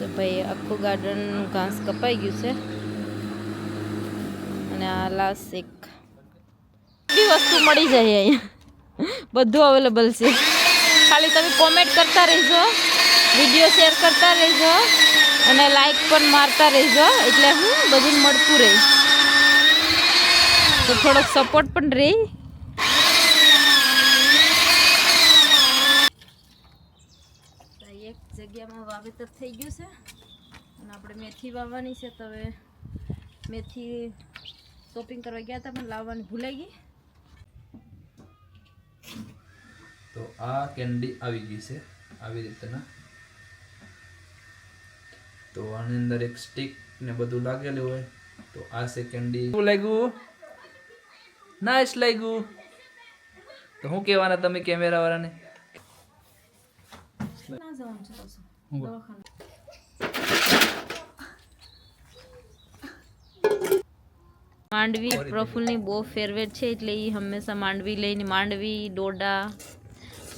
તો ભાઈ આખું ગાર્ડન ઘાસ કપાઈ ગયું છે અને આ લાસ્ટ એક બધી વસ્તુ મળી જાય અહીંયા, બધું અવેલેબલ છે. ખાલી તમે કોમેન્ટ કરતા રહેજો, વિડીયો શેર કરતા રહેજો અને લાઈક પણ મારતા રહેજો, એટલે હું બધું મળતું રહે તો થોડોક સપોર્ટ પણ રહે. એક જગ્યામાં વાવેતર થઈ ગયું છે અને આપણે મેથી વાવવાની છે. તો હવે મેથી શોપિંગ કરવા ગયા હતા પણ લાવવાની ભૂલાઈ ગઈ. તો આ કેન્ડી આવી ગઈ છે આવી રીતના. તો આની અંદર એક સ્ટિક ને બધું લાગેલું હોય. તો આ છે કેન્ડી. શું લાગ્યું? નાઈસ લાગ્યું. તો હું કહેવાના તમે કેમેરા વાળાને? માંડવી પ્રફુલ્લની બહુ ફેવરેટ છે, એટલે એ હંમેશા માંડવી લઈને, માંડવી ડોડા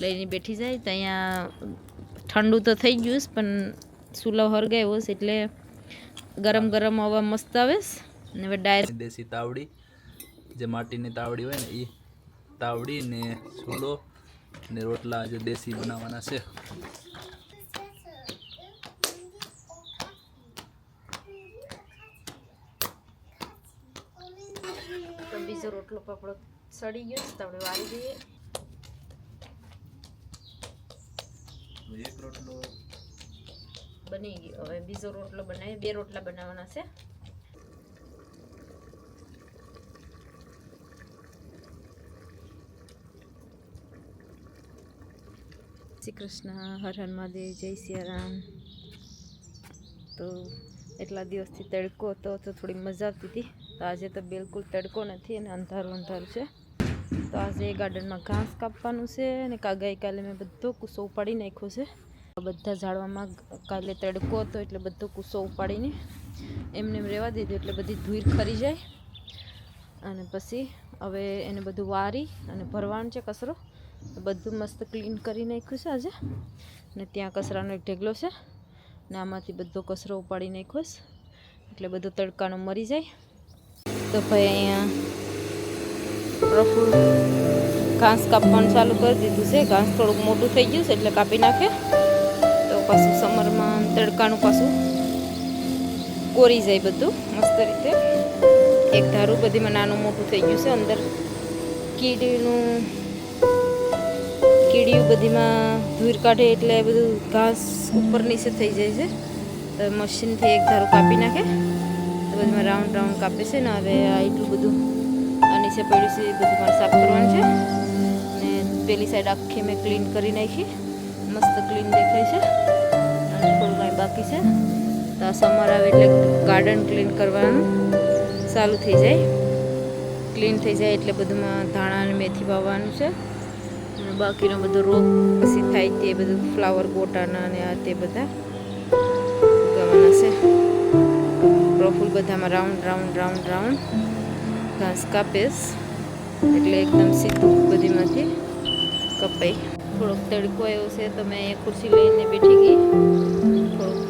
લઈને બેઠી જાય. તો અહીંયા ઠંડુ તો થઈ ગયું છે પણ ચૂલો હરગાવ્યો છે એટલે ગરમ ગરમ હવા મસ્ત આવે છે. અને હવે ડાયરેક્ટ દેશી તાવડી, જે માટીની તાવડી હોય ને એ તાવડી ને ચૂલો ને રોટલા જે દેશી બનાવવાના છે. તો બીજો રોટલો પાપડો સડી ગયો તો આપણે વાળી દઈએ. એક રોટલો બની ગયો. હવે બીજો રોટલો બનાવી, 2 રોટલા બનાવવાના છે. શ્રી કૃષ્ણ, હર હર મહાદેવ, જય સિયારામ. તો એટલા દિવસથી તડકો હતો તો થોડી મજા આવતી હતી. તો આજે તો બિલકુલ તડકો નથી અને અંધારું અંધારું છે. તો આજે ગાર્ડનમાં ઘાસ કાપવાનું છે અને ગઈકાલે મેં બધો કૂસો ઉપાડી નાખ્યો છે. બધા ઝાડવામાં કાલે તડકો હતો એટલે બધો કૂસો ઉપાડીને એમને એમ રહેવા દીધું એટલે બધી ધૂળ ખરી જાય. અને પછી હવે એને બધું વારી અને ભરવાનું છે કચરો. બધું મસ્ત ક્લીન કરી નાખ્યું છે આજે. ને ત્યાં કચરાનો એક ઢેગલો છે ને આમાંથી બધો કચરો ઉપાડી નાખ્યો છે એટલે બધો તડકાનો મરી જાય. તો ભાઈ અહીંયા પ્રફુલ્લ ઘાસ કાપવાનું ચાલુ કરી દીધું છે. ઘાસ થોડુંક મોટું થઈ ગયું છે એટલે કાપી નાખે તો પાછું સમરમાં તડકાનું પાછું કોરી જાય બધું મસ્ત રીતે. એક ધારું બધીમાં નાનું મોટું થઈ ગયું છે. અંદર કીડીયું બધીમાં ધૂળ કાઢે એટલે બધું ઘાસ ઉપર નીચે થઈ જાય છે. તો મશીનથી એક ધારું કાપી નાખે તો બધીમાં રાઉન્ડ રાઉન્ડ કાપે છે ને. હવે આ એટલું બધું આ નીચે પડ્યું છે એ બધું મારે સાફ કરવાનું છે. ને પેલી સાઈડ આખી મેં ક્લીન કરી નાખી, મસ્ત ક્લીન દેખાય છે. અને થોડું કાંઈ બાકી છે. તો આ સમર આવે એટલે ગાર્ડન ક્લીન કરવાનું ચાલુ થઈ જાય. ક્લીન થઈ જાય એટલે બધુંમાં ધાણા અને મેથી વાવવાનું છે. અને બાકીનો બધો રોગ પછી થાય તે બધું ફ્લાવર ગોટાના અને આ તે બધા ઉગાવવાના છે. પ્રફુલ્લ બધામાં રાઉન્ડ રાઉન્ડ રાઉન્ડ રાઉન્ડ ઘાસ કાપેશ એટલે એકદમ સીધું બધીમાંથી કપાઈ. થોડોક તડકો આવ્યો છે તો મેં એ ખુરશી લઈને બેઠી ગઈ. થોડુંક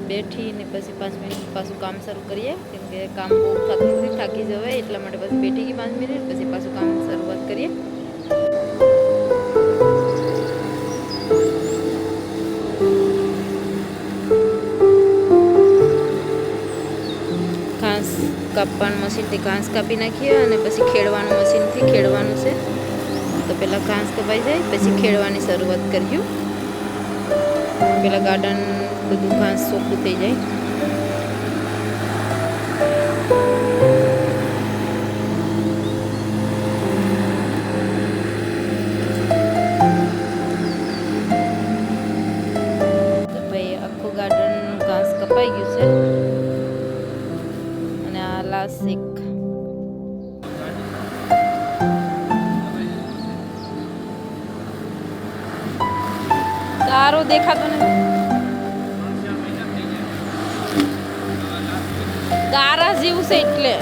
બેઠી ને પછી 5 મિનિટ પાછું કામ શરૂ કરીએ, કેમ કે કામ બહુ થતું નથી, થાકી જવાય એટલા માટે પછી બેઠી ગઈ 5 મિનિટ. પછી પાછું કામ શરૂઆત કરીએ. ઘાસ કાપવાનું મશીનથી ઘાસ કાપી નાખીએ અને પછી ખેડવાનું મશીનથી ખેડવાનું છે. તો પહેલાં ઘાસ કપાઈ જાય પછી ખેડવાની શરૂઆત કર્યું. પહેલાં ગાર્ડન બધું ઘાસ ચોખ્ખું થઈ જાય. તો ભાઈ આખું ગાર્ડન ઘાસ કપાઈ ગયું છે અને આ લાસ્ટ એક તારો દેખાતો નથી. ગારા જેવું છે એટલે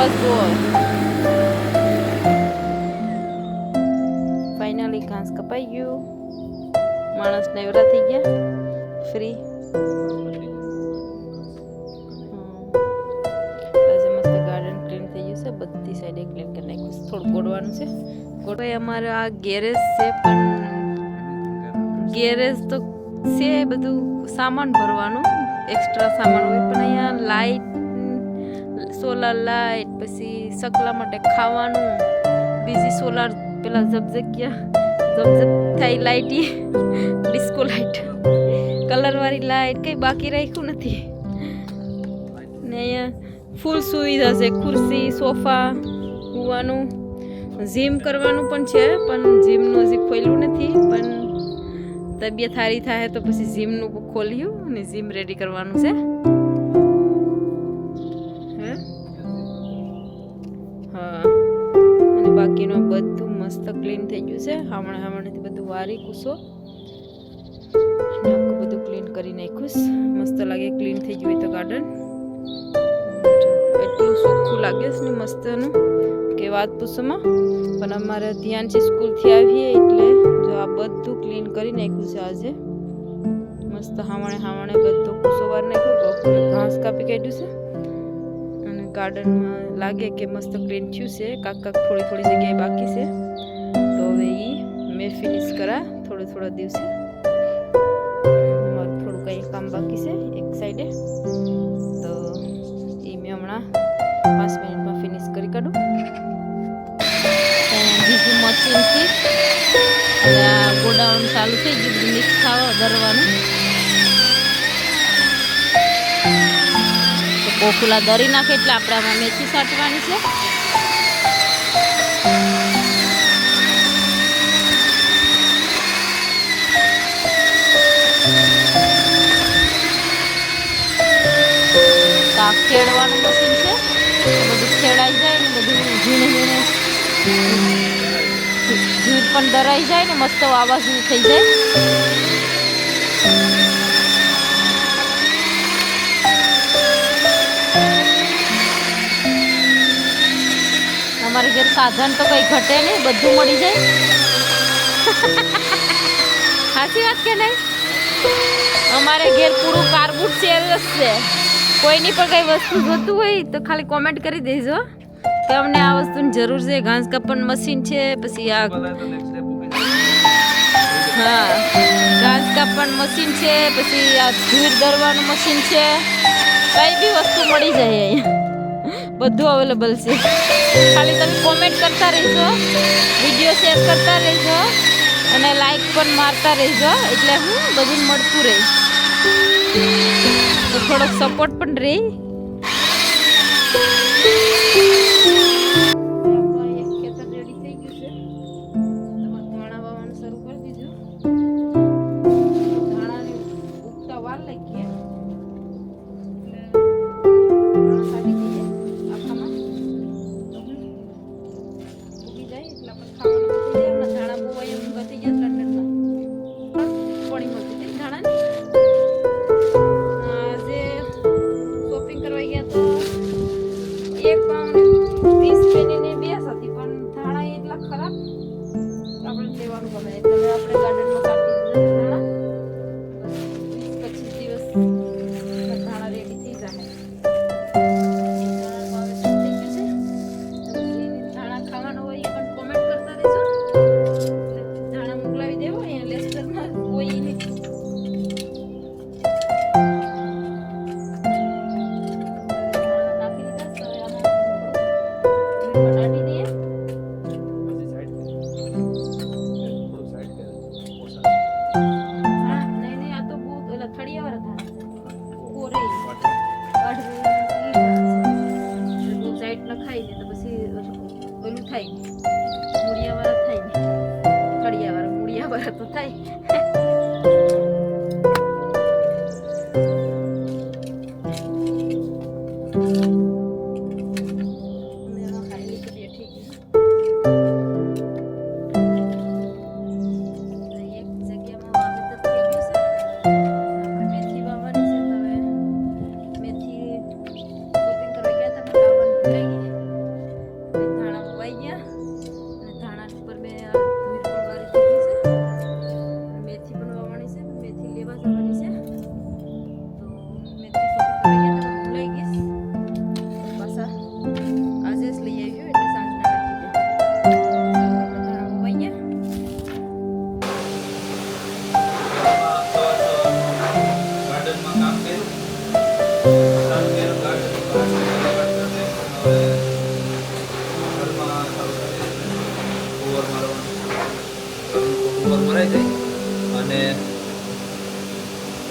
અવાજ બહુ આવે. ફાઇનલી ઘાસ કપાઈ ગયું. માણસ નેવરા થઈ ગયા ફ્રી. આજે મસ્ત ગાર્ડન ક્લીન થઈ ગયું છે. બધી સાઈડે ક્લીન કરી નાખ્યું છે. થોડું ગોડવાનું છે. ગોડવાય અમારે આ ગેરેજ છે, પણ ગેરેજ તો છે બધું સામાન ભરવાનું, એક્સ્ટ્રા સામાન હોય, પણ અહીંયા લાઈટ, સોલાર લાઈટ, પછી સકલા માટે ખાવાનું, બીજી સોલાર પેલા ઝબઝબ થાય લાઈટ, ડિસ્કો લાઈટ, કલરવાળી લાઈટ કંઈ બાકી રાખ્યું નથી. ને અહીંયા ફૂલ સુવિધા છે, ખુરશી, સોફા, સુવાનું, જીમ કરવાનું પણ છે, પણ જીમનું હજી ખોલ્યું નથી. પણ તબિયત સારી થાય તો પછી જીમનું ખોલ્યું અને જીમ રેડી કરવાનું છે. હા, અને બાકીનું બધું મસ્ત ક્લીન થઈ ગયું છે. હામણેથી બધું વારી કૂસો અને આખું બધું ક્લીન કરી નાખ્યું. મસ્ત લાગે ક્લીન થઈ ગયું હોય તો ગાર્ડન. એટલું ચોખ્ખું લાગે છે ને મસ્તનું કે વાત પૂછોમાં. પણ અમારે ધ્યાનથી સ્કૂલથી આવીએ એટલે જો આ બધું ક્લીન કરી નાખ્યું છે આજે. મસ્ત હાવણે બધું કૂસો વાર નાખ્યો, ઘાસ કાપી કાઢ્યું છે. અને ગાર્ડનમાં લાગે કે મસ્ત ક્લીન થયું છે. કાંક થોડી જગ્યાએ બાકી છે, તો હવે એ મેં ફિનિશ કરા થોડા દિવસે. અમારું થોડું કંઈ કામ બાકી છે એક સાઈડે, તો એ મેં હમણાં 5 મિનિટમાં ફિનિશ કરી કાઢું. બીજું મશીનથી અને આ ગોડાઉન ચાલુ થઈ ગયું, બધું મિક્સ ખાવા દરવાનું. તો કોકુલા દરી નાખે એટલે આપણે આમાં મેથી સાટવાની છે. આ ખેડવાનું મશીન છે, બધું ખેડાઈ જાય ને બધું ઝીણે ઝીણ પણ દરાઈ જાય ને મસ્ત આવાજ થઈ જાય. અમારે ઘેર સાધન તો કઈ ઘટે નહીં, બધું મળી જાય. સાચી વાત કે નહીં? અમારે ઘેર પૂરું કાર્બુટ શેર જ છે. કોઈની પણ કઈ વસ્તુ જોતું હોય તો ખાલી કોમેન્ટ કરી દેજો કે અમને આ વસ્તુની જરૂર છે. ઘાસ કાપવાનું મશીન છે, પછી આ હા ઘાસ કાપવાનું મશીન છે, પછી આ ધૂળ દરવાનું મશીન છે. કઈ બી વસ્તુ મળી જાય અહીંયા, બધું અવેલેબલ છે. ખાલી તમે કોમેન્ટ કરતા રહેજો, વિડીયો શેર કરતા રહેજો અને લાઈક પણ મારતા રહેજો, એટલે હું બધું મળતું રહે તો થોડોક સપોર્ટ પણ રહે. ખેતર રેડી થઈ ગયું છે. તમારે ધાણા વાવવાનું શરૂ કરી દીધું. ધાણાની ઉગતા વાર લાગી એટલે કાઢી દઈએ આખામાં, ઉગી જાય એટલે આપણે ખાવાનું બધી જાય. હમણાં ધાણા બોવાય એમ બધી ગયા લંડનમાં પાણી મળતી હતી ધાણાની. આજે શોપિંગ કરવા ગયા તો 1 પાઉન્ડ 20 પેનીને 2 હતી, પણ ધાણા એટલા ખરાબ આપણે લેવાનું ગમે એટલે આપણે ગાર્ડનમાં કાઢી દીધા ધાણા. 20-25 દિવસ ધાણા રેડી થઈ જાય. ધાણા ખાવાનો હોય એ પણ કોમેન્ટ કરતા રહેજો, ધાણા મોકલાવી દેવો. અહીંયા લેસ્ટરમાં કોઈ નહીં.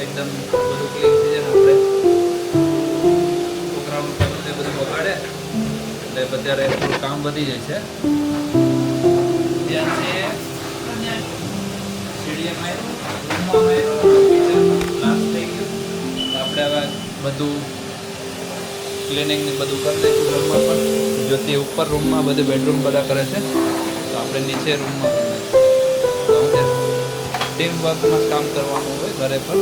એકદમ બધું ક્લીન થઈ જાય ને આપણે છોકરાઓનું બધું વગાડે એટલે અત્યારે થોડું કામ વધી જાય છે. ત્યાં છે સીડીએમ આવ્યું, રૂમમાં થઈ ગયું. તો આપણે હવે બધું ક્લિનિંગ ને બધું કરી દઈશું રૂમમાં પણ. જ્યોતિ ઉપર રૂમમાં બધે બેડરૂમ બધા કરે છે, તો આપણે નીચે રૂમમાં ટીમ વર્કમાં કામ કરવાનું હોય ઘરે પણ,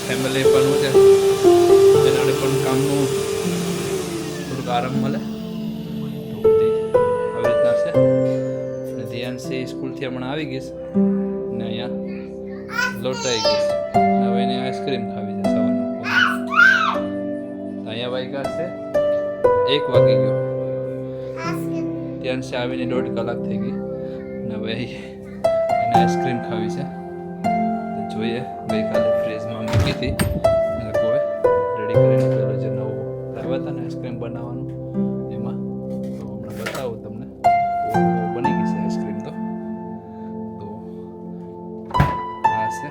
ફેમિલી પણ હોય છે એનાને પણ કામનું થોડુંક આરામ મળે. તો બધી આવી રીતના છે. અને ધ્યાનથી સ્કૂલથી હમણાં આવી ગઈશ ને અહીંયા લોટાઈ ગઈશ. હવે એને આઈસ્ક્રીમ ખાવી છે સવારનું. અહીંયા વાગ્યા છે 1 વાગી ગયો. ધ્યાનથી આવીને 1.5 કલાક થઈ ગઈ ને હવે એને આઈસ્ક્રીમ ખાવી છે. તો જોઈએ, ગઈકાલે ફ્રીજમાં મૂકી હતી એ લોકોએ રેડી કરીને પેલો જે નવું લાવ્યા હતા ને આઈસ્ક્રીમ બનાવવાનું એમાં, તો હમણાં બતાવું તમને. બની ગઈ છે આઈસ્ક્રીમ. તો આ છે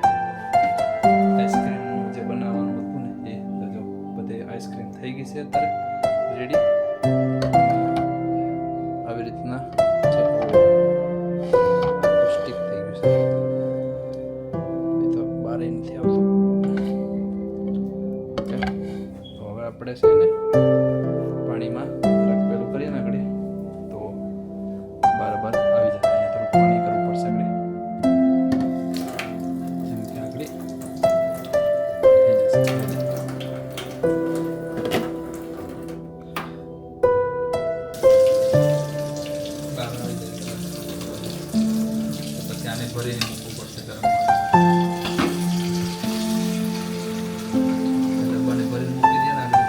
આઈસ્ક્રીમનું જે બનાવવાનું હતું ને એ. તો જો બધે આઈસ્ક્રીમ થઈ ગઈ છે અત્યારે રેડી. આવી રીતના સ્ટીક થઈ ગયું છે. એ તો બહાર નથી આવતું. ઓકે, તો હવે આપણે છે ને પાણીમાં જરાક પેલું કરીએ ને આગળ, તો બરાબર આવી જાય. અહીંયા થોડું પાણી કરવું પડશે આગળ, જેમ કે આગળ થઈ જશે. પછી આને ભરીને મૂકવું પડશે ગરમ પાણી. ડબ્બાને ભરીને મૂકી દે ને આગળ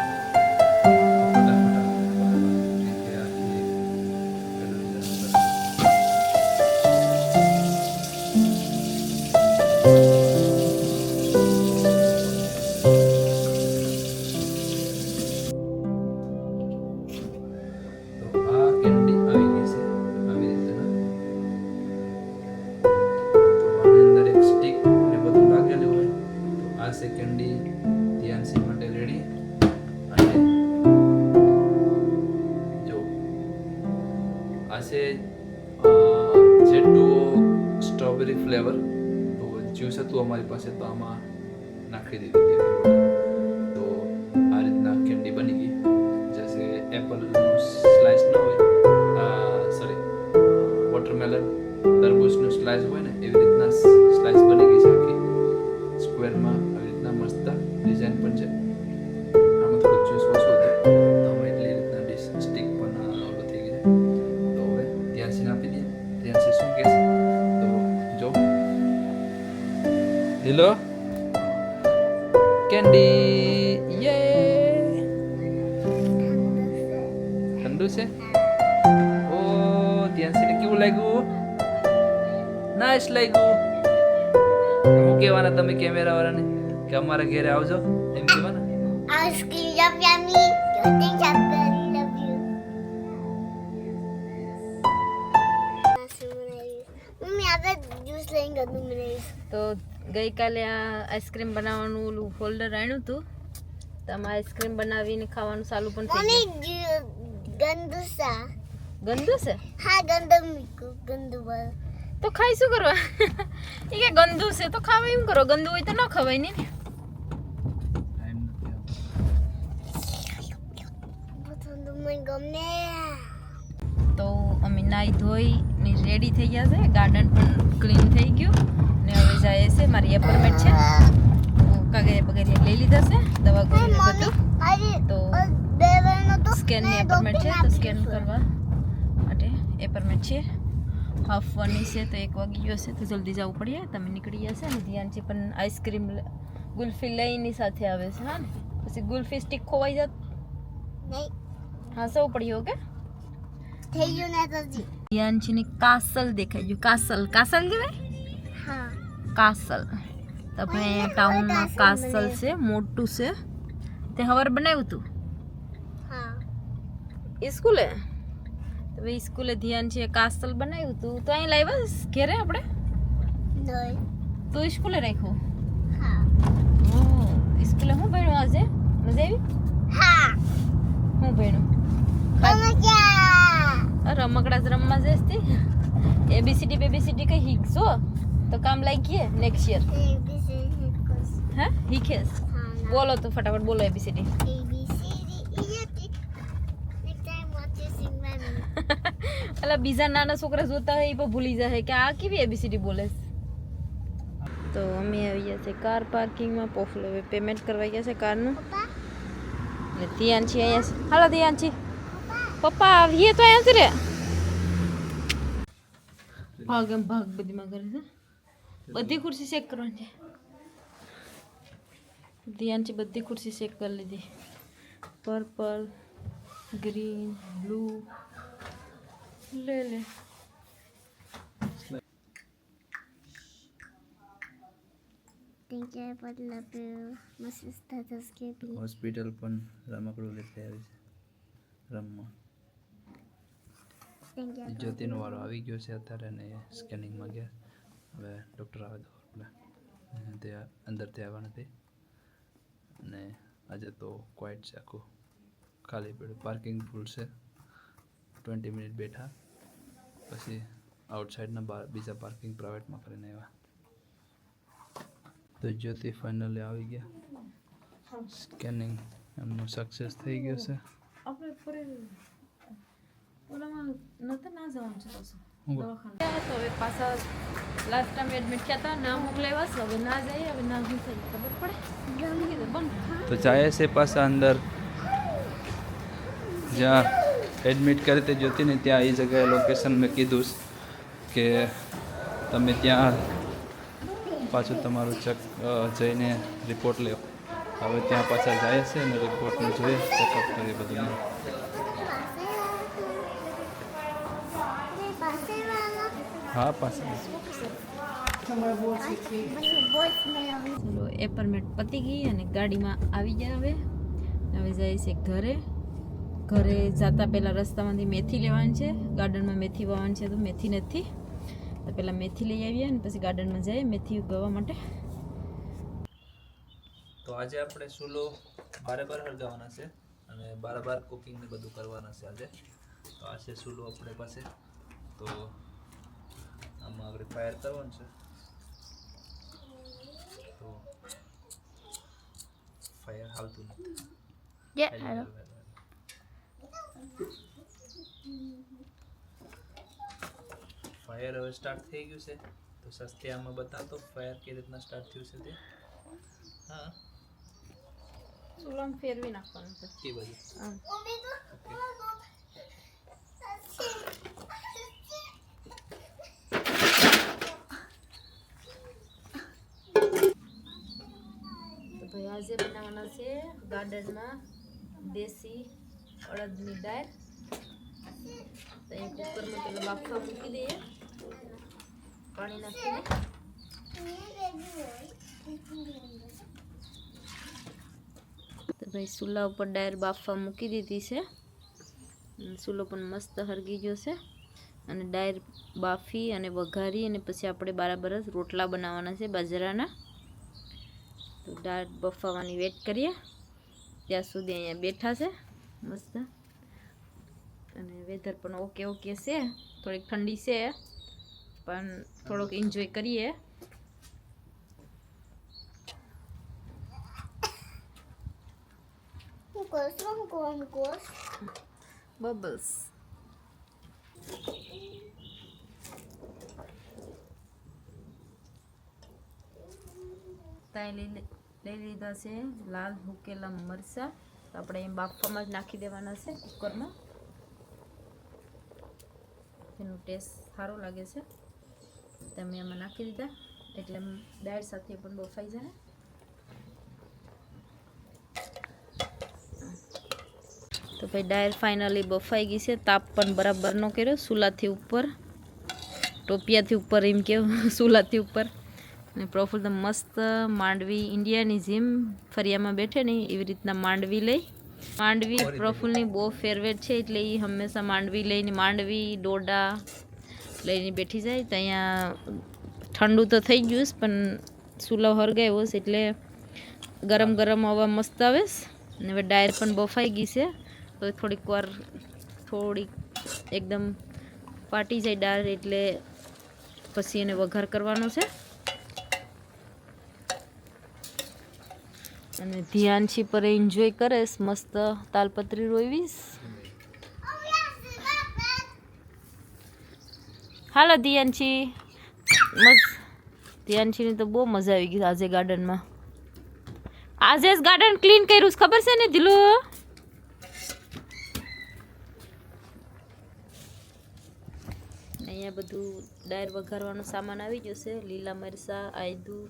કેન્ડી ધ્યાનસી માટે રેડી. અને જો આ છે જેટુ સ્ટ્રોબેરી ફ્લેવર. તો જ્યુસ હતું અમારી પાસે, તો આમાં નાખી દીધી હતી. તો આ રીતના કેન્ડી બની ગઈ. જैसे એપલનું સ્લાઇસ ન હોય, સોરી વોટરમેલન તરબૂચનું સ્લાઇસ હોય ને એવી રીતના સ્લાઇસ બની ગઈ છે આખી સ્ક્વેરમાં. મસ્ત ડિઝાઇન પણ છે. આમાં થોડું જ્યુસ ઓછું હતું, તો હવે એટલી રીતના ડિશ સ્ટીક પણ ઓલો થઈ ગઈ છે. તો હવે ધ્યાનથી આપી દઈએ. ધ્યાનથી શું કહેશે તો જો લીલો કેન્ડી. યે, ઠંડુ છે. ઓ ધ્યાનથી કેવું લાગ્યું? નાઈસ લાગ્યું. હું કહેવાના તમે કેમેરા વાળાને કે અમારા ઘરે આવજો એમ કહેવાના. આઈસ્ક્રીમ લવ યમી જોતી ચકરી લવ યુ. મમ્મી આપણે જ્યુસ લઈને ગંદુ બનાવીશ. તો ગઈકાલે આ આઈસ્ક્રીમ બનાવવાનું ઓલું ફોલ્ડર આણ્યું હતું, તો આમાં આઈસ્ક્રીમ બનાવીને ખાવાનું ચાલુ પણ થઈ મમ્મી ગંદુ સા ગયું. ગંદુ છે? હા ગંદુ મીકુ ગંદુ બળ. તો ખાઈ શું કરવા? એ કે ગંદુ છે તો ખાવા એમ કરો, ગંદુ હોય તો ન ખવાય ને. ગંદુ મને ગમે. તો અમે નાહી ધોઈ ને રેડી થઈ ગયા છે. ગાર્ડન પણ ક્લીન થઈ ગયું ને હવે જાય છે. મારી એપોઇન્ટમેન્ટ છે, કાગળ વગેરે લઈ લીધા છે, દવા ગોળી બધું. તો સ્કેનની એપોઇન્ટમેન્ટ છે, તો સ્કેન કરવા માટે એપોઇન્ટમેન્ટ છે. 1:30 છે, તો 1 વાગી ગયો છે, તો જલ્દી જવું પડે. તમે નીકળી ગયા છે ને ધ્યાનથી પણ આઈસ્ક્રીમ ગુલ્ફી લઈને સાથે આવે છે. હા ને પછી ગુલ્ફી સ્ટીક ખોવાઈ જાત નહીં. હા સૌ પડ્યો કે થઈ ગયું ને તો જી. ધ્યાનથી કાસલ દેખાઈ ગયું. કાસલ કાસલ કહેવાય. હા કાસલ તો આપણે ટાઉનમાં કાસલ છે, મોટું છે. તે હવાર બનાવ્યું હતું હા સ્કૂલે. તો ભાઈ સ્કૂલે ધ્યાન છે કાસલ બનાવ્યું હતું, તો અહીં લાવ્યા ઘેરે આપણે. નહીં. તો સ્કૂલે રાખ્યું. હા મજા આવી હા હું ભણ્યું મજા રમકડા જ રમવા જઈશ તે એબીસીડી બેબીસીડી કઈ શીખશો તો કામ લાગીએ નેક્સ્ટ યર હા શીખેશ બોલો તો ફટાફટ બોલો એબીસીડી એટલે બીજા નાના છોકરા જોતા હોય એ પણ ભૂલી જાય કે આ કેવી એબીસીડી બોલે છે. તો અમે આવી ગયા છે કાર પાર્કિંગમાં પોફલો હવે પેમેન્ટ કરવા ગયા છે કારનું ને ધ્યાનથી અહીંયા છે. હાલો ધ્યાનથી પપ્પા આવીએ તો અહીંયા છે રે ભાગ એમ ભાગ બધીમાં કરે છે બધી ખુરશી ચેક કરવાની છે ધ્યાનથી બધી ખુરશી ચેક કરી લીધી પર્પલ ગ્રીન બ્લુ લે લે હોસ્પિટલ પણ રમકડું લેતી આવી છે રમવા જ્યોતિનો વારો આવી ગયો છે અત્યારે અને સ્કેનિંગમાં ગયા હવે ડૉક્ટર આવે તો આપણે તે અંદરથી આવવા નથી અને આજે તો ક્વાઇટ છે આખું ખાલી પડ્યું પાર્કિંગ ફૂલ છે 20 મિનિટ બેઠા પછી આઉટસાઇડના બીજા પાર્કિંગ પ્રાઇવેટમાં કરીને આવ્યા તો જ્યોતિ ફાઇનલી આવી ગયા સ્કેનિંગ એમનું સક્સેસ થઈ ગયું છે આપણે ફરે ઓલામાં નતો ના જવાનું છે પાછું દવાખાને તો હવે પાછા લાસ્ટ ટાઈમ એડમિટ થયા હતા ના મોકલાવ્યા છે હવે ના જઈએ હવે ના શું થાય ખબર પડે બંધ તો જાય છે પાછા અંદર જ્યાં એડમિટ કરી તે જ્યોતિને ત્યાં એ જગ્યાએ લોકેશન મેં કીધું કે તમે ત્યાં પાછું તમારું ચેક જઈને રિપોર્ટ લ્યો હવે ત્યાં પાછા જાય છે અને રિપોર્ટને જોઈએ ચેકઅપ કરી બધું હા પાછા ચલો એપોઇન્ટમેન્ટ પતી ગઈ અને ગાડીમાં આવી ગયા હવે જાય છે ઘરે જતા પહેલાં રસ્તામાંથી મેથી લેવાની છે ગાર્ડનમાં મેથી વાવવાની છે તો મેથી નથી તો પહેલાં મેથી લઈ આવીએ અને પછી ગાર્ડનમાં જઈએ મેથી ઉગાવવા માટે. તો આજે આપણે ચૂલો બાર હળગાવવાના છે અને બાર કુકિંગ ને બધું કરવાના છે આજે. તો આ છે ચૂલો આપણે પાસે. તો આમાં આપણે ફાયર કરવાનું છે. તો ફાયર હાલતું નથી. ફાયર હવે સ્ટાર્ટ થઈ ગયું છે. તો સસ્તી આમાં બતાવતો ફાયર કેવી રીતના સ્ટાર્ટ થયું છે તે. હા ચૂલામાં ફેરવી નાખવાનું છે કે બાજુ તો ભાઈ આજે બનાવવાના છે ગાર્ડનમાં દેશી અડદની દાળ. તો એ કુકરમાં પેલા બાફવા મૂકી દઈએ પાણી નાખીને. તો ભાઈ ચૂલા ઉપર દાળ બાફવા મૂકી દીધી છે. ચૂલો પણ મસ્ત હરગી ગયો છે અને દાળ બાફી અને વઘારી અને પછી આપણે બરાબર જ રોટલા બનાવવાના છે બાજરાના. તો દાળ બફાવાની વેટ કરીએ ત્યાં સુધી અહીંયા બેઠા છે મસ્ત. અને વેધર પણ ઓકે છે, થોડીક ઠંડી છે પણ થોડોક એન્જોય કરીએ. બબલ્સ લઈ લીધા છે લાલ હુકેલા મરચાં. તો આપણે એમ બાફવામાં જ નાખી દેવાના છે કુકરમાં. એનો ટેસ્ટ સારો લાગે છે. તમે એમાં નાખી દીધા એટલે દાળ સાથે પણ બફાઈ જાય. તો ભાઈ દાળ ફાઇનલી બફાઈ ગઈ છે. તાપ પણ બરાબર ન કર્યો. ચૂલાથી ઉપર ટોપિયાથી ઉપર એમ કેવું ચૂલાથી ઉપર. અને પ્રફુલ્લ તો મસ્ત માંડવી ઇન્ડિયાની જેમ ફરિયામાં બેઠે ને એવી રીતના માંડવી લઈ. માંડવી પ્રફુલ્લની બહુ ફેવરેટ છે એટલે એ હંમેશા માંડવી લઈને માંડવી ડોડા લઈને બેઠી જાય. તો અહીંયા ઠંડુ તો થઈ ગયું પણ ચૂલો હરગાવ્યો છે એટલે ગરમ ગરમ હવા મસ્ત આવે. અને હવે ડાયર પણ બફાઈ ગઈ છે. તો થોડીક વાર એકદમ પાટી જાય ડાળ એટલે પછી એને વઘાર કરવાનો છે. અને ધ્યાનથી પર એન્જોય કરેશ મસ્ત તાલપત્રી રોઈવીશ. હાલો ધ્યાનથી મસ્ત. ધ્યાનથીની તો બહુ મજા આવી ગઈ આજે ગાર્ડનમાં. આજે જ ગાર્ડન ક્લીન કર્યું છે ખબર છે ને ધીલું. અહીંયા બધું ડાયર વઘારવાનો સામાન આવી ગયો છે. લીલા મરચાં, આદું,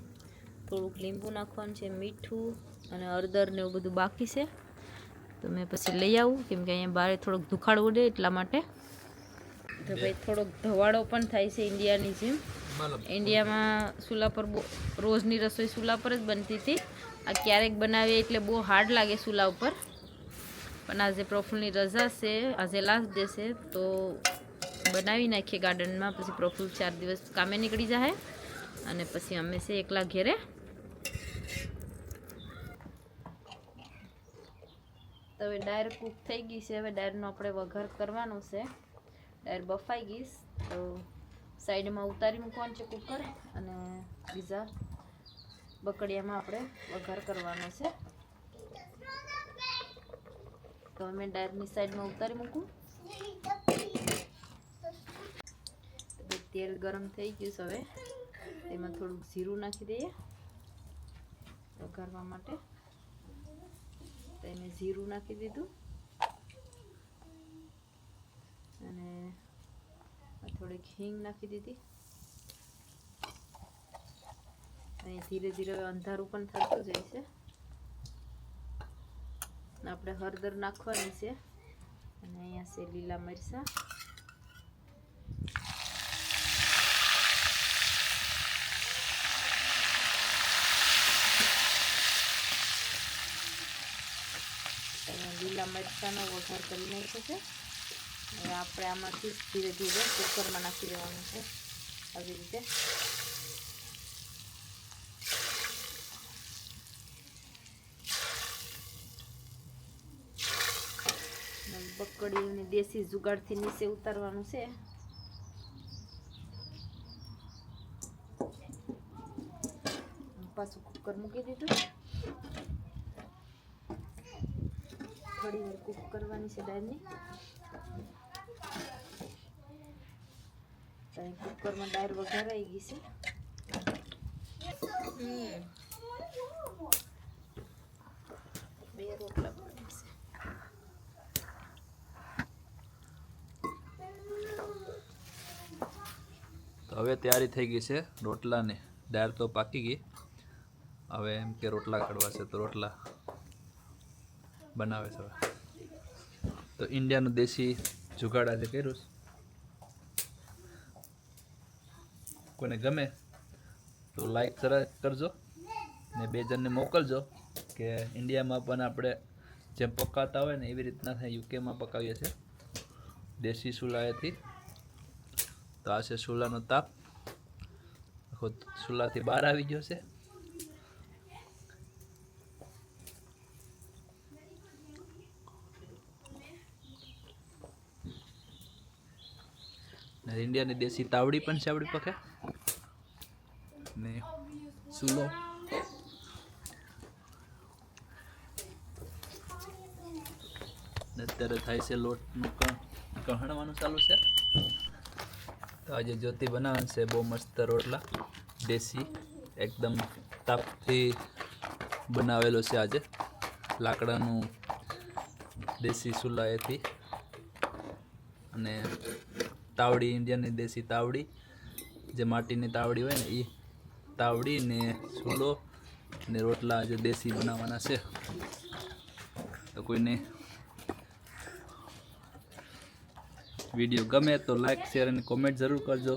થોડુંક લીંબુ નાખવાનું છે, મીઠું અને હળદર ને એવું બધું બાકી છે. તો મેં પછી લઈ આવું કેમ કે અહીંયા બહાર થોડોક દુખાડો ઉડે એટલા માટે. તો ભાઈ થોડોક ધવાડો પણ થાય છે ઇન્ડિયાની જેમ. ઇન્ડિયામાં ચૂલા પર રોજની રસોઈ ચૂલા પર જ બનતી હતી. આ ક્યારેક બનાવીએ એટલે બહુ હાર્ડ લાગે ચૂલા ઉપર. પણ આજે પ્રફુલ્લની રજા છે, આજે લાસ્ટ ડે છે તો બનાવી નાખીએ ગાર્ડનમાં. પછી પ્રફુલ્લ 4 દિવસ કામે નીકળી જાય અને પછી અમે છે એકલા ઘેરે. તો હવે ડાયર કૂક થઈ ગઈ છે. હવે ડાયરનો આપણે વઘાર કરવાનો છે. ડાયર બફાઈ ગઈશ તો સાઈડમાં ઉતારી મૂકવાનું છે કુકર અને બીજા બકડિયામાં આપણે વઘાર કરવાનો છે. તો અમે ડાયરની સાઈડમાં ઉતારી મૂકું. તેલ ગરમ થઈ ગયું છે. હવે તેમાં થોડુંક જીરું નાખી દઈએ વઘારવા માટે. તો એને જીરું નાખી દીધું અને થોડીક હિંગ નાખી દીધી. અને ધીરે ધીરે અંધારું પણ થતું જાય છે. આપણે હળદર નાખવાની છે અને અહીંયા છે લીલા મરચાં. લીલા મરચાંનો વઘાર કરી નાખ્યો છે. હવે આપણે આમાંથી ધીરે ધીરે કુકરમાં નાખી દેવાનું છે આવી રીતે. બકડીઓની દેશી જુગાડથી નીચે ઉતારવાનું છે. પાછું કુકર મૂકી દીધું. થોડી વાર કૂક કરવાની છે દાળની. કુકરમાં દાળ વઘારાઈ ગઈ છે. બે રોટલા બનાવવાના છે. તો હવે તૈયારી થઈ ગઈ છે રોટલાની. દાળ તો પાકી ગઈ. હવે એમ કે રોટલા કડવા છે તો રોટલા બનાવે છે. હવે તો ઇન્ડિયાનું દેશી જુગાડ આજે કર્યું છે. કોઈને ગમે તો લાઈક કરજો ને 2 જણને મોકલજો કે ઇન્ડિયામાં પણ આપણે જેમ પકાવતા હોય ને એવી રીતના થાય. યુકેમાં પકાવીએ છીએ દેશી ચૂલાએથી. તો આ છે ચૂલાનો તાપ. આખો ચૂલાથી બહાર આવી ગયો છે. ઇન્ડિયાની દેશી તાવડી પણ છે આપણી પાસે ને ચૂલો. અત્યારે થાય છે લોટનું કહણવાનું ચાલુ છે. તો આજે જ્યોતિ બનાવવાનું છે બહુ મસ્ત રોટલા દેશી એકદમ તાપથી બનાવેલો છે. આજે લાકડાનું દેશી ચૂલાએથી અને તાવડી ઇન્ડિયાની દેશી તાવડી જે માટીની તાવડી હોય ને એ તાવડી ને ચૂલો ને રોટલા જે દેશી બનાવવાના છે. તો કોઈને વિડીયો ગમે તો લાઈક શેર અને કોમેન્ટ જરૂર કરજો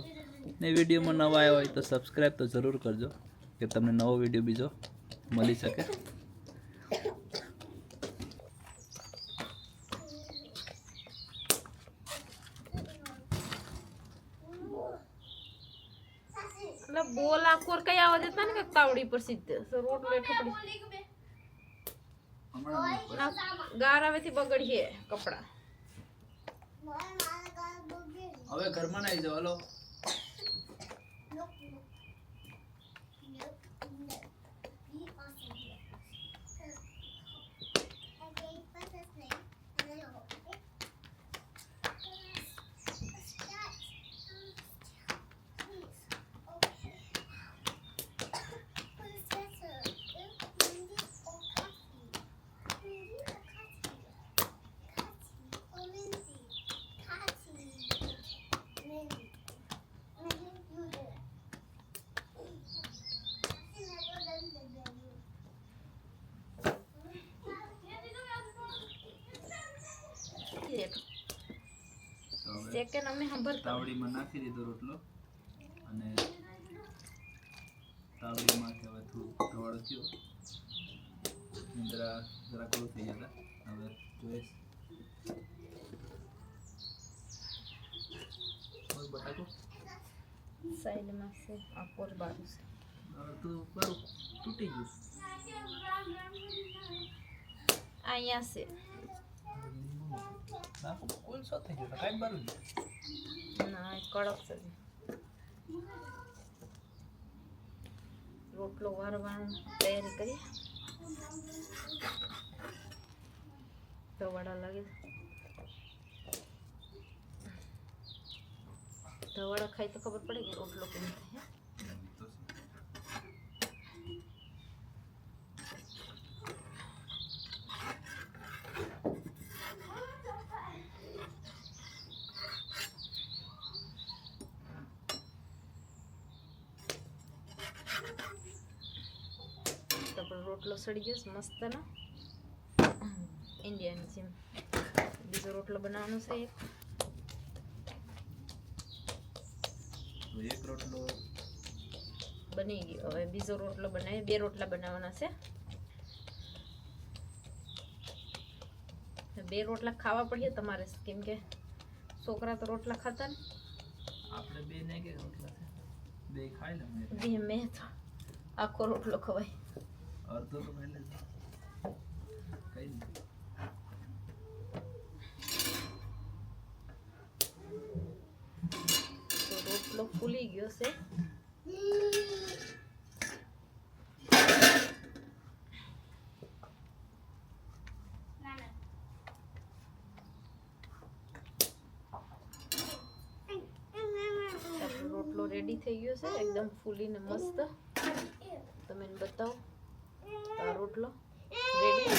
ને વિડીયોમાં નવા આવ્યા હોય તો સબસ્ક્રાઈબ તો જરૂર કરજો કે તમને નવો વિડીયો બીજો મળી શકે. એટલે બોલા કોર કઈ આવા દેતા ને કે તાવડી પર સીધે રોટલો ઠોકડી હમણાં નહીં બસ. ગાર આવેથી બગડીએ કપડા. હવે ઘરમાં નાઈ જાવ હાલો. તો હવે સેકન્ડ અમે સાંભળતા તાવડીમાં નાખી દીધો રોટલો અને તાવડીમાંથી હવે થોડું ધવાડો થયો જરા કોળ થઈ જતા હવે જોઈશ બટાકો સાઈડમાં છે આ કોર બાજુ છે. તો બરું તૂટી ગયું અહીંયા છે. નાખો કુલ સો થઈ ગયો કાંઈ બરું ના એ કડક છે. રોટલો વારવાની તૈયારી કરીએ. ધવાડા લાગે ધવાડા ખાઈ તો ખબર પડે કે રોટલો કેમ થાય. તો આપણો રોટલો સડી ગયો છે મસ્તનો ઇન્ડિયન જેમ. બીજો રોટલો બનાવવાનો છે એક રોટલો બની ગયો. હવે બીજો રોટલો બનાવી 2 રોટલા બનાવવાના છે. 2 રોટલા ખાવા પડે તમારે કેમ કે છોકરા તો રોટલા ખાતા ને. આપણે બે ને કે રોટલા છે બે ખાઈ લે મેં તો આખો રોટલો ખવાય. અડધો તો ખાઈ લે કઈ નહીં. તો રોટલો ફૂલી ગયો છે. રોટલો રેડી થઈ ગયો છે એકદમ ફૂલીને મસ્ત. તમે બતાવો આ રોટલો રેડી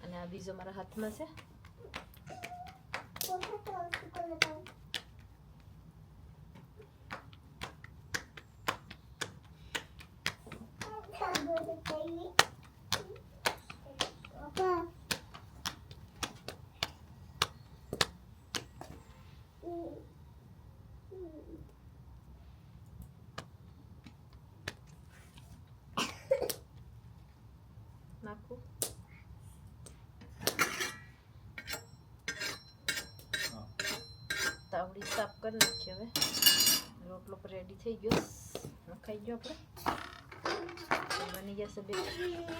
અને આ બીજો મારા હાથમાં છે. નાખું તાવડી સાફ કરી નાખીએ. હવે રોટલો રેડી થઈ ગયો ખાઈ ગયો આપણે બની જશે.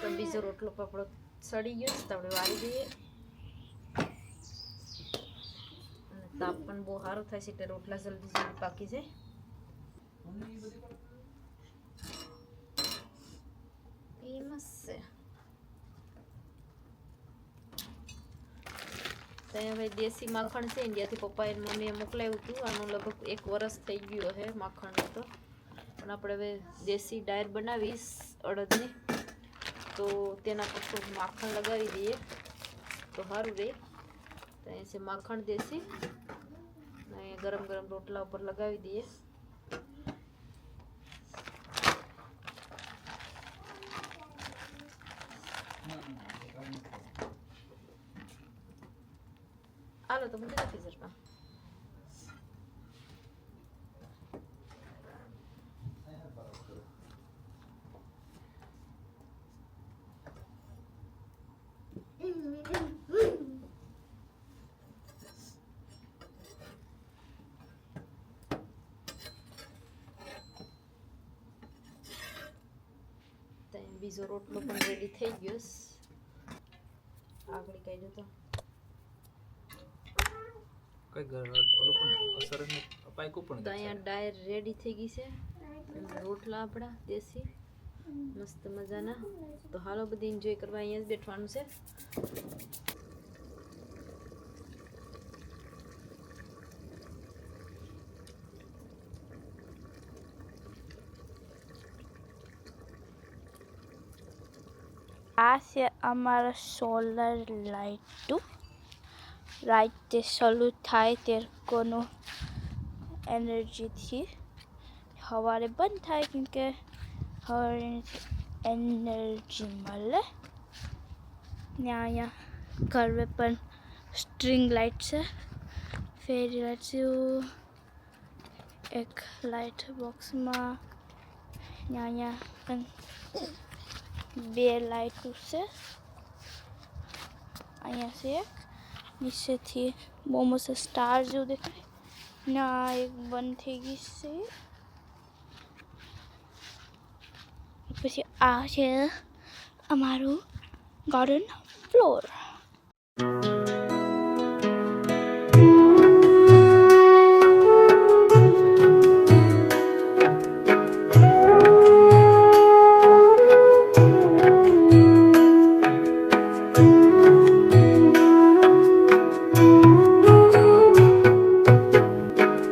તો બીજો રોટલો આપણો સડી ગયો તો આપણે વાળી દઈએ અને તાપ પણ બહુ સારું થાય છે એટલે રોટલા જલ્દી જલ્દી પાકી જાય. એ મસ્ત છે. ત્યાં હવે દેશી માખણ છે ઇન્ડિયાથી પપ્પાએ મમ્મીએ મોકલાવ્યું હતું. આનું લગભગ 1 વર્ષ થઈ ગયું છે માખણ તો. પણ આપણે હવે દેશી ડાયર બનાવીશ અડદની તો તેના પર થોડું માખણ લગાવી દઈએ તો સારું રહે. તો અહીં છે માખણ દેશી અહીંયા ગરમ ગરમ રોટલા ઉપર લગાવી દઈએ. હાલો તો મૂકી નાખી જરમાં. બીજો રોટલો પણ રેડી થઈ ગયો. આગળ કાઢ્યું તો કઈ ઓલું પણ અસર જ પાઈકું પણ તો અહીંયા ડાયર રેડી થઈ ગઈ છે રોટલા આપણા દેશી મસ્ત મજાના. તો હાલો બધી એન્જોય કરવા અહીંયા જ બેઠવાનું છે. આ છે અમારા સોલર લાઇટું. રાતે ચાલુ થાય તે કોનું એનર્જીથી સવારે બંધ થાય કેમ કે સવારે એનર્જી મળે ને. અહીંયા ઘરે પણ સ્ટ્રિંગ લાઇટ છે, ફેરી લાઇટ છે, એક લાઇટ બોક્સમાં અહીંયા પણ 2 લાઇટો છે. અહીંયા છે એક નીચેથી બહુ મસ્ત સ્ટાર જેવું દેખાય ને. આ એક બંધ થઈ ગઈ છે. પછી આ છે અમારું ગાર્ડન ફ્લોર.